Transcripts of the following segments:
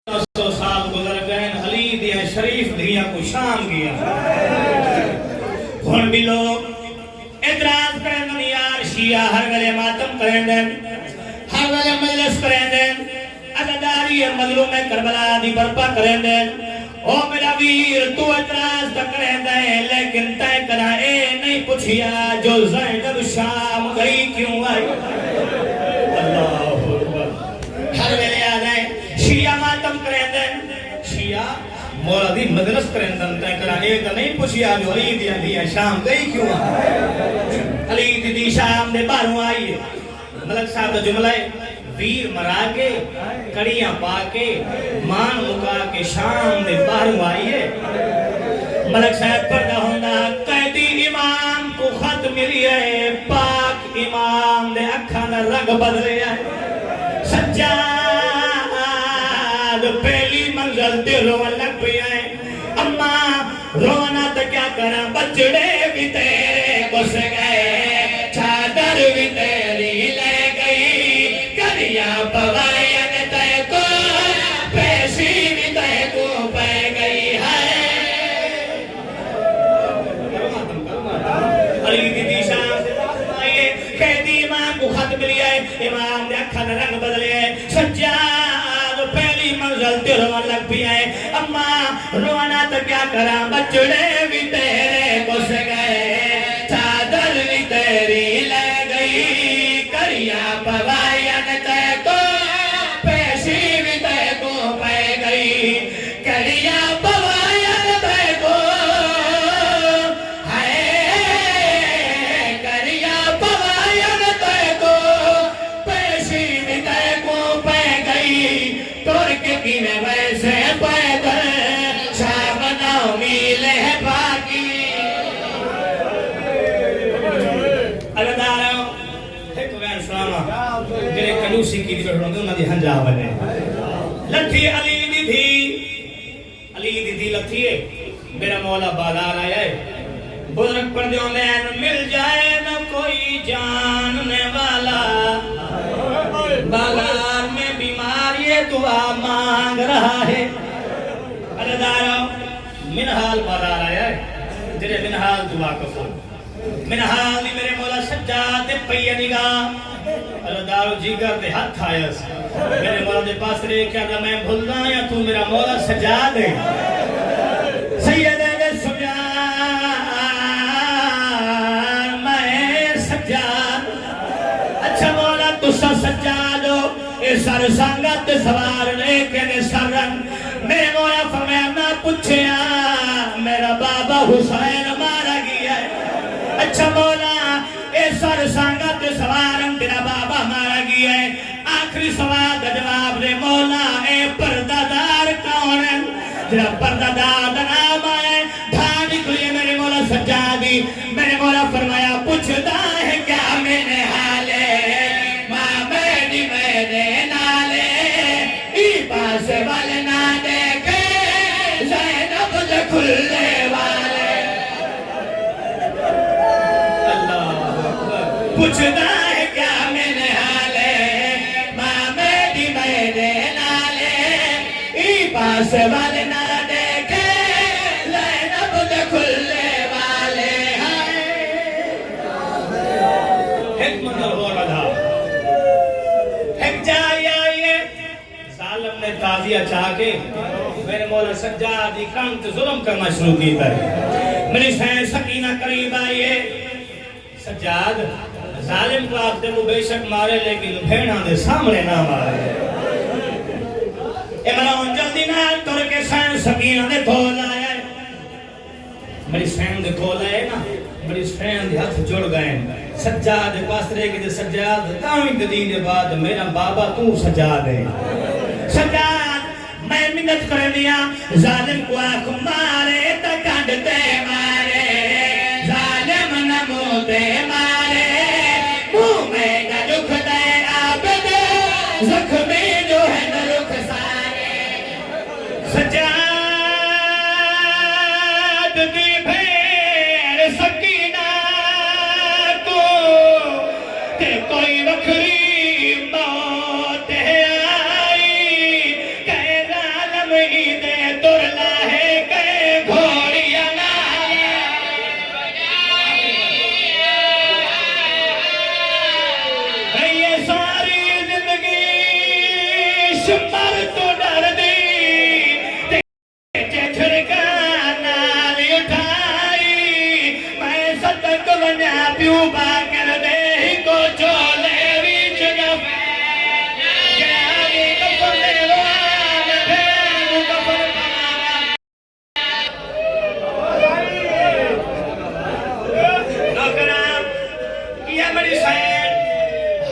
سو سال گزر گئے علی دیا شریف دیا کو شام گیا ہن بھی لوگ اعتراض کریں دن یار شیعہ ہر ویلے ماتم کریں دن ہر ویلے مجلس کریں دن عزاداری مظلوم کربلا دی برپا کریں دن او میرا ویر تو اعتراض تک کریں دن لیکن تے کرا اے نہیں پوچھیا جو زینب شام گئی کیوں آئی اللہ ہر ویلے آ گئے شیعہ ماتم کریں دن شیعہ مولا دی مدرس کریں دن تے کرا ایک نہیں پوچھیا جو علی دیا شام گئی کیوں علی دی شام دے باروں آئیے ملک صاحب دا جملہ ہے ویر مرا کے کڑیاں پا کے مان مکا کے شام دے باروں آئیے ملک صاحب پردہ ہوندہ قیدی امام کو خط ملی ہے پاک امام دے اکھانا رنگ بدلے ہے سجاد پہلی منزل تے روان لگ پہ آئے اما رونا تو کیا کرا بچڑے بھی تیرے گھس گئے چادر بھی تیری لے گئی کریا پوائن تے کو پیشی بھی تے کو پہ گئی ہے علی دی شام سے آئیے قیدی امام کو خط ملی ہے امام نے اکھا رنگ بدلے سجاد پہلی منزل تے روان لگ بھی آئے اما رونا تو کیا کرا بچڑے بھی تیرے گھس گئے چادر بھی تیری لے گئی کریا پوائن تے کو پیشی بھی تے کو پہ گئی کریا پوائن تے کو کریا پوائن تے کو پیشی بھی تے کو پہ گئی ترک کی میں ویسے پیدل شام نو میلے باقی عزاداروں ایک وین سلامہ جنہیں کنوسی کی دی بیٹھوں گے انہوں نے ہنجا بنے لٹھی علی دی تھی لٹھی ہے میرا مولا بازار آیا ہے بزرگ پردیوں لین مل جائے نہ کوئی جاننے والا بازار میں بیمار یہ دعا مانگ رہا ہے عزاداروں منحال بازار آیا ہے جنہیں منحال دعا کفو منحال دی میرے مولا سجاد دے پئیے نگاہ عزاداروں جیگر دے ہاتھ آیا میرے مولا دے پاس رہے کیا دا میں بھولنا یا تو میرا مولا سجاد ہے سید دے سجاد میں سجاد اچھا مولا تسا سجاد ہو اے سر سانگت سوار لے کے سرن میرے مولا فرمایا نہ پوچھیا میرا بابا حسین مارا گیا ہے اچھا مولا اے سر سانگت سوارن تیرا بابا مارا گیا ہے آخری سوال دا جواب دے مولا اے پردادار کون ہے جرا پردادار دا نام آیا ہے بھا نکلی میرے مولا سجادی میرے مولا فرمایا پوچھتا ہے کیا میں نے حالے ماں میری میرے نالے ای پاس والے نہ دیکھے زینب دے کھلے والے پوچھتا ہے کیا میں نے حالے ماں میری میرے نالے ای پاس والے نہ دیکھے زینب دے کھلے والے ایک منظر ہو رہا ایک جائی آئیے ظالم نے تازیہ چاہ کے میرے مولا سجادی کانت ظلم کرنا شروع کی ہے میری سین سکینہ قریب آئیے سجاد ظالم کو آپ دے وہ بے شک مارے لیکن بھیڑاں دے سامنے نہ مارے اے ملاؤں جلدی نہ تر کے سین سکینہ دے کھول آیا ہے میری سین دے کھول آئے نا میری سین دے ہاتھ جڑ گئے سجاد پاس رہے کہ سجاد تاویں دین دے بعد میرا بابا تو سجاد ہے سجاد میں منت کر دیا ظالم کو آنکھ مارے تا کانڈتے مارے ظالم نموتے مارے منہ میں نہ رکھ دے عابد زخمی جو ہے نہ رکھ سارے سجاد دی بھیڑ سکینہ کو کہ کوئی وکری موت ہے آئی کہہ رہا دے تر لاہے کے گھوڑیاں یہ ساری زندگی شمر تو ڈر دی چھڑکا نال اٹھائی میں صدق بنیا پیو باکر دے کو چولے ویچ گفے جاگی کفر دے وان پھیرو کفر پانا نوکرام کیا بڑی سین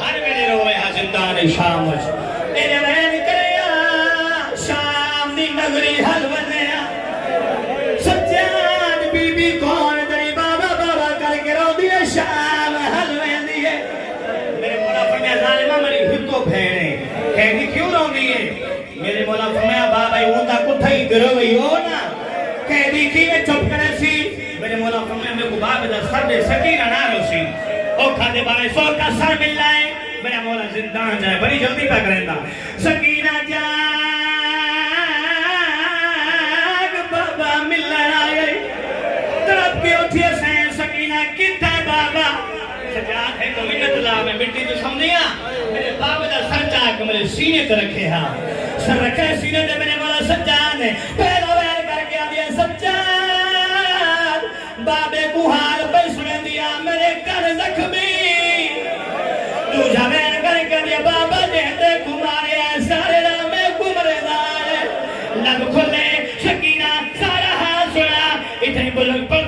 ہر ویلے روئے ہاں زندان شام میرے بہن کریا شام دی نگری حل بنیا سجاد بی بی کون دری بابا بابا کر کے رو دیئے شام حل بن دیئے میرے مولا فرمایا ظالمہ مری ہتو پھینے کہنی کیوں رو دیئے میرے مولا فرمایا بابا اوندا کٹھا ہی گرو گئی ہو نا کہنی کی میں چپ کرے سی میرے مولا فرمایا میں کو بابا دا سر دے سکینہ نہ رو سی او کھاتے بارے سو کا سر مل لائے میرا مولا زندان جائے بڑی جلدی پہ کریں دا سکینہ جاگ بابا ملن آئے تڑپ کے اٹھئے سین سکینہ کتا ہے بابا سجاد ہے تو منت لا میں مٹی تو سمجھیا میرے بابا دا سر جاگ میرے سینے تے رکھے ہاں سر رکھے سینے تے میرے مولا سجاد نے پہلا ویر کر کے آدھیا سجاد بابے کو حال پہ سنے دیا میرے کر زخمی تو جاوین کر کے دیا بابا جہتے کمارے آئے سارے رامے کمرے دائے لب کھلے شکینہ سارا ہاں سنا اتنی بلک پر